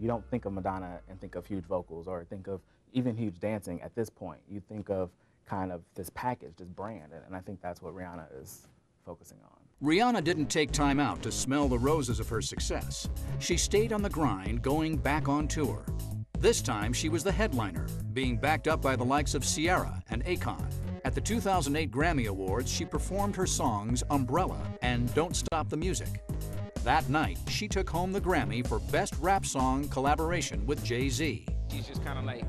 You don't think of Madonna and think of huge vocals or think of even huge dancing at this point. You think of kind of this package, this brand, and I think that's what Rihanna is focusing on. Rihanna didn't take time out to smell the roses of her success. She stayed on the grind, going back on tour. This time, she was the headliner, being backed up by the likes of Ciara and Akon. At the 2008 Grammy Awards, she performed her songs Umbrella and Don't Stop the Music. That night, she took home the Grammy for Best Rap Song collaboration with Jay-Z. She's just kind of like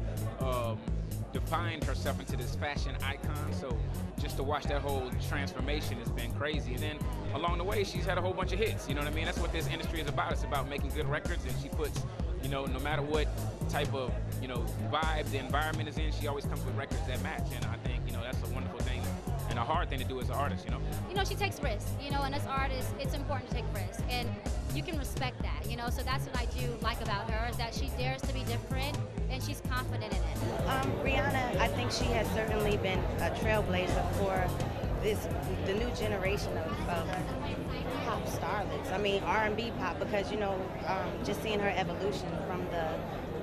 defined herself into this fashion icon, so just to watch that whole transformation has been crazy. And then along the way, she's had a whole bunch of hits, you know what I mean? That's what this industry is about. It's about making good records, and she puts, you know, no matter what type of, you know, vibe the environment is in, she always comes with records that match, and I think, you know, that's a wonderful thing and a hard thing to do as an artist, you know? You know, she takes risks, you know, and as artists, it's important to take risks, and you can respect that, you know, so that's what I do like about her, is that she dares to be different, and she's confident in it. Rihanna, I think she has certainly been a trailblazer for the new generation of pop starlets. I mean, R&B pop, because, you know, just seeing her evolution from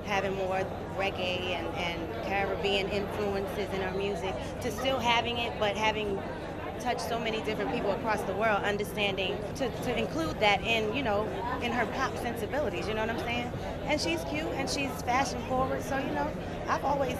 having more reggae and Caribbean influences in her music to still having it, but having touched so many different people across the world, understanding to include that in, you know, in her pop sensibilities, you know what I'm saying? And she's cute and she's fashion forward, so, you know, I've always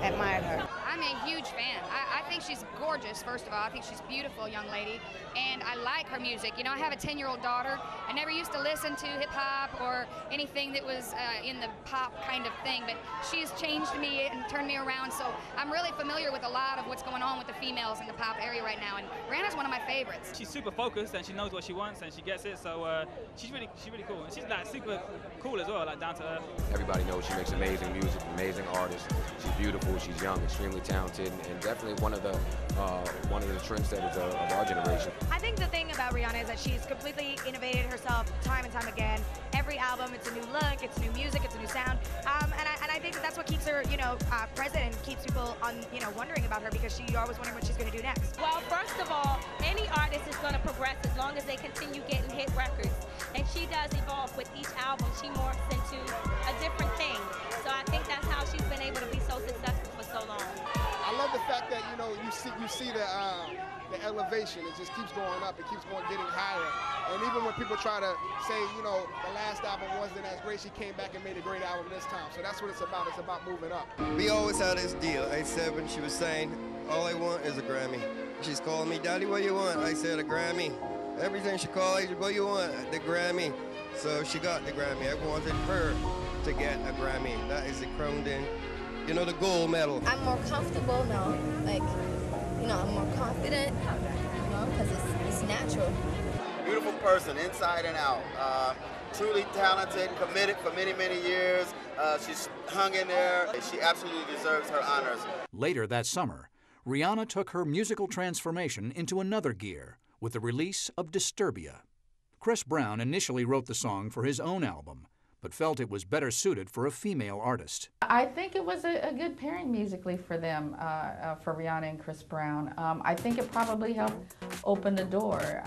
admired her. I'm a huge fan. I think she's gorgeous, first of all. I think she's a beautiful young lady, and I like her music. You know, I have a 10-year-old daughter. I never used to listen to hip-hop or anything that was in the pop kind of thing, but she's changed me and turned me around, so I'm really familiar with a lot of what's going on with the females in the pop area right now, and Rihanna's one of my favorites. She's super focused, and she knows what she wants, and she gets it, so she's really cool. And she's like super cool as well, like down to earth. Everybody knows she makes amazing music, amazing artist. She's beautiful, she's young, extremely talented, and definitely one of the trendsetters of our generation. I think the thing about Rihanna is that she's completely innovated herself time and time again. Every album, it's a new look, it's new music, it's a new sound, and I think that's what keeps her, you know, present and keeps people on, you know, wondering about her, because you're always wondering what she's going to do next. Well, first of all, any artist is going to progress as long as they continue getting hit records, and she does evolve with each album. She morphs into a different thing, so I think that's how she's been able to be so successful for so long. I love the fact that, you know, you see the elevation. It just keeps going up. It keeps getting higher. And even when people try to say, you know, the last album wasn't as great, she came back and made a great album this time. So that's what it's about. It's about moving up. We always had this deal. I said when she was saying, all I want is a Grammy. She's calling me, Daddy, what do you want? I said a Grammy. Everything she called, what do you want? The Grammy. So she got the Grammy. I wanted her to get a Grammy. That is the crowned in, you know, the gold medal. I'm more comfortable now. Like, you know, I'm more confident, you know, because it's natural. Beautiful person, inside and out. Truly talented, committed for many, many years. She's hung in there. She absolutely deserves her honors. Later that summer, Rihanna took her musical transformation into another gear with the release of Disturbia. Chris Brown initially wrote the song for his own album, but felt it was better suited for a female artist. I think it was a good pairing musically for them, for Rihanna and Chris Brown. I think it probably helped open the door.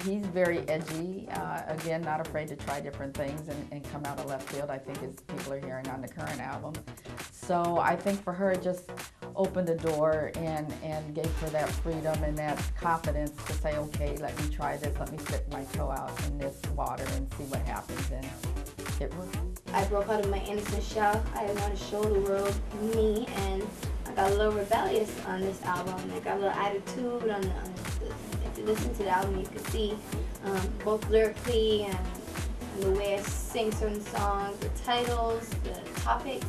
He's very edgy, again, not afraid to try different things and come out of left field, I think, as people are hearing on the current album. So I think for her, it just opened the door and gave her that freedom and that confidence to say, okay, let me try this, let me stick my toe out in this water and see what happens. And it worked. I broke out of my innocent shell. I want to show the world me, and I got a little rebellious on this album. I got a little attitude on if you listen to the album, you can see both lyrically and the way I sing certain songs, the titles, the topics,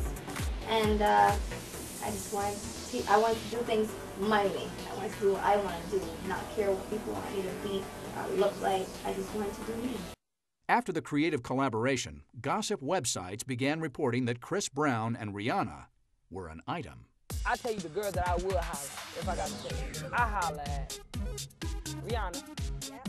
and I want to do things my way. I want to do what I want to do, not care what people want me to be or look like. I just want to do me. After the creative collaboration, gossip websites began reporting that Chris Brown and Rihanna were an item. I tell you the girl that I would holler if I got to say. I holler at Rihanna,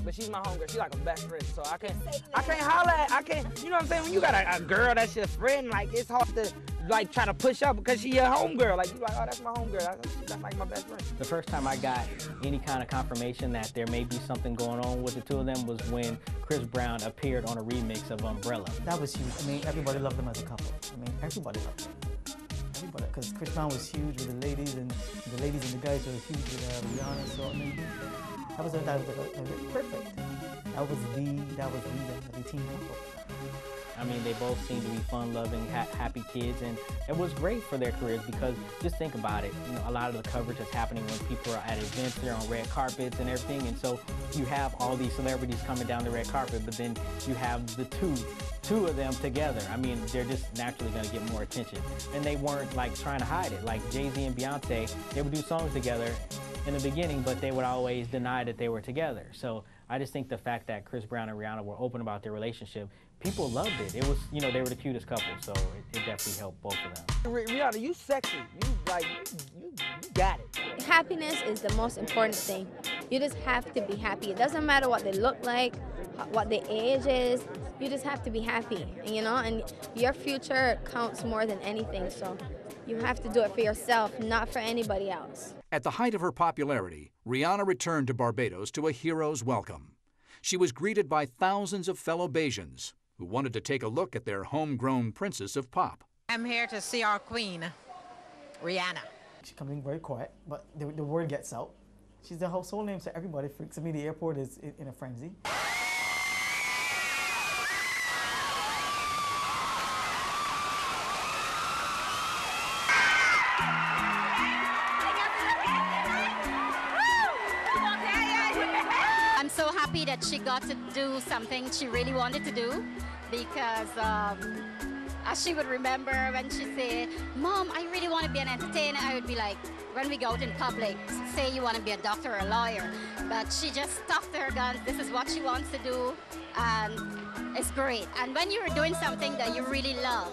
but she's my homegirl. She's like a best friend, so I can't holler at, you know what I'm saying? When you got a girl that's your friend, like, it's hard to like try to push up because she your homegirl. Like you like, oh, that's my homegirl. That's like my best friend. The first time I got any kind of confirmation that there may be something going on with the two of them was when Chris Brown appeared on a remix of Umbrella. That was huge. I mean, everybody loved them as a couple. I mean, everybody loved them. Everybody, because Chris Brown was huge with the ladies, and the ladies and the guys were huge with Rihanna. So I mean, that was perfect. That was the team couple. I mean, they both seem to be fun-loving, happy kids, and it was great for their careers because just think about it. You know, a lot of the coverage is happening when people are at events, they're on red carpets and everything, and so you have all these celebrities coming down the red carpet, but then you have the two of them together. I mean, they're just naturally going to get more attention, and they weren't like trying to hide it. Like Jay-Z and Beyonce, they would do songs together in the beginning, but they would always deny that they were together. So I just think the fact that Chris Brown and Rihanna were open about their relationship, people loved it. It was, you know, they were the cutest couple, so it definitely helped both of them. Rihanna, you sexy. You got it. Happiness is the most important thing. You just have to be happy. It doesn't matter what they look like, what their age is. You just have to be happy, you know, and your future counts more than anything, so you have to do it for yourself, not for anybody else. At the height of her popularity, Rihanna returned to Barbados to a hero's welcome. She was greeted by thousands of fellow Bajans who wanted to take a look at their homegrown princess of pop. I'm here to see our queen, Rihanna. She comes in very quiet, but the word gets out. She's the household name, so everybody freaks. I mean, the airport is in a frenzy. I'm so happy that she got to do something she really wanted to do, because as she would remember when she said, "Mom, I really want to be an entertainer," I would be like, when we go out in public, say you want to be a doctor or a lawyer. But she just stuck to her guns. This is what she wants to do, and it's great. And when you're doing something that you really love,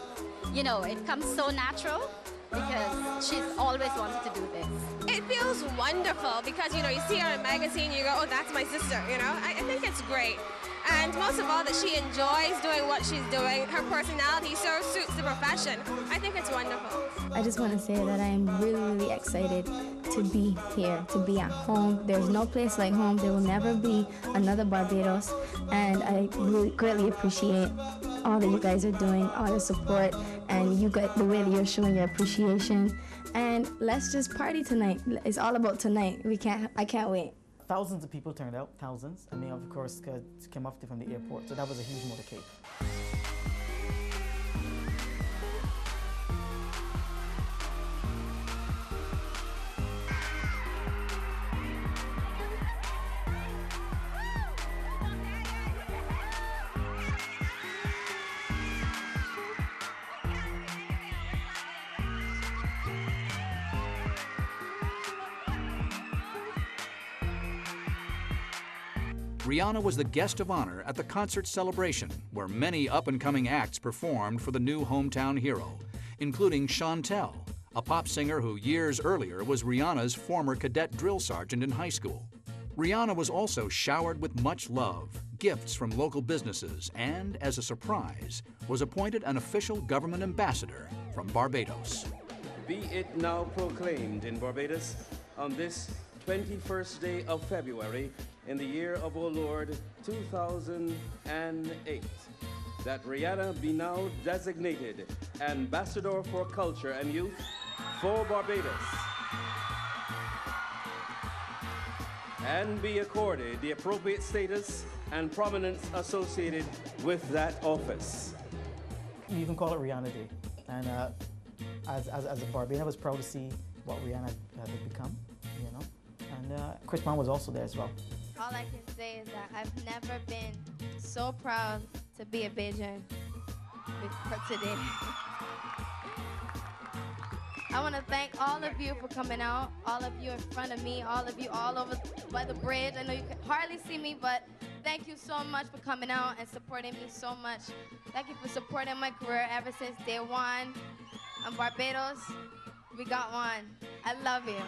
you know, it comes so natural, because she's always wanted to do this. It feels wonderful because, you know, you see her in a magazine, you go, oh, that's my sister, you know? I think it's great. And most of all, that she enjoys doing what she's doing. Her personality so suits the profession. I think it's wonderful. I just want to say that I am really, really excited to be here, to be at home. There's no place like home. There will never be another Barbados. And I really greatly appreciate all that you guys are doing, all the support, and you got the way that you're showing your appreciation. And let's just party tonight. It's all about tonight. I can't wait. Thousands of people turned out, thousands. I mean, of course, came off from the airport, so that was a huge motorcade. Rihanna was the guest of honor at the concert celebration, where many up-and-coming acts performed for the new hometown hero, including Chantel, a pop singer who years earlier was Rihanna's former cadet drill sergeant in high school. Rihanna was also showered with much love, gifts from local businesses, and, as a surprise, was appointed an official government ambassador from Barbados. Be it now proclaimed in Barbados on this 21st day of February in the year of our Lord 2008, that Rihanna be now designated Ambassador for Culture and Youth for Barbados, and be accorded the appropriate status and prominence associated with that office. You can call it Rihanna Day, and as a Barbadian, I was proud to see what Rihanna had become, you know, and Chris Brown was also there as well. All I can say is that I've never been so proud to be a Bajan for today. I want to thank all of you for coming out, all of you in front of me, all of you all over by the bridge. I know you can hardly see me, but thank you so much for coming out and supporting me so much. Thank you for supporting my career ever since day one. I'm Barbados. We got one. I love you.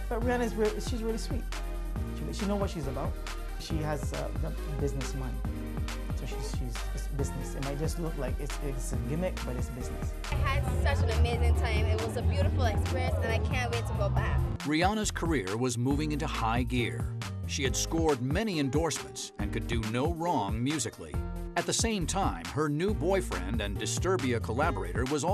But Rihanna she's really sweet. She knows what she's about. She has business mind, so she's business. might just look like it's a gimmick, but it's business. I had such an amazing time. It was a beautiful experience, and I can't wait to go back. Rihanna's career was moving into high gear. She had scored many endorsements and could do no wrong musically. At the same time, her new boyfriend and Disturbia collaborator was also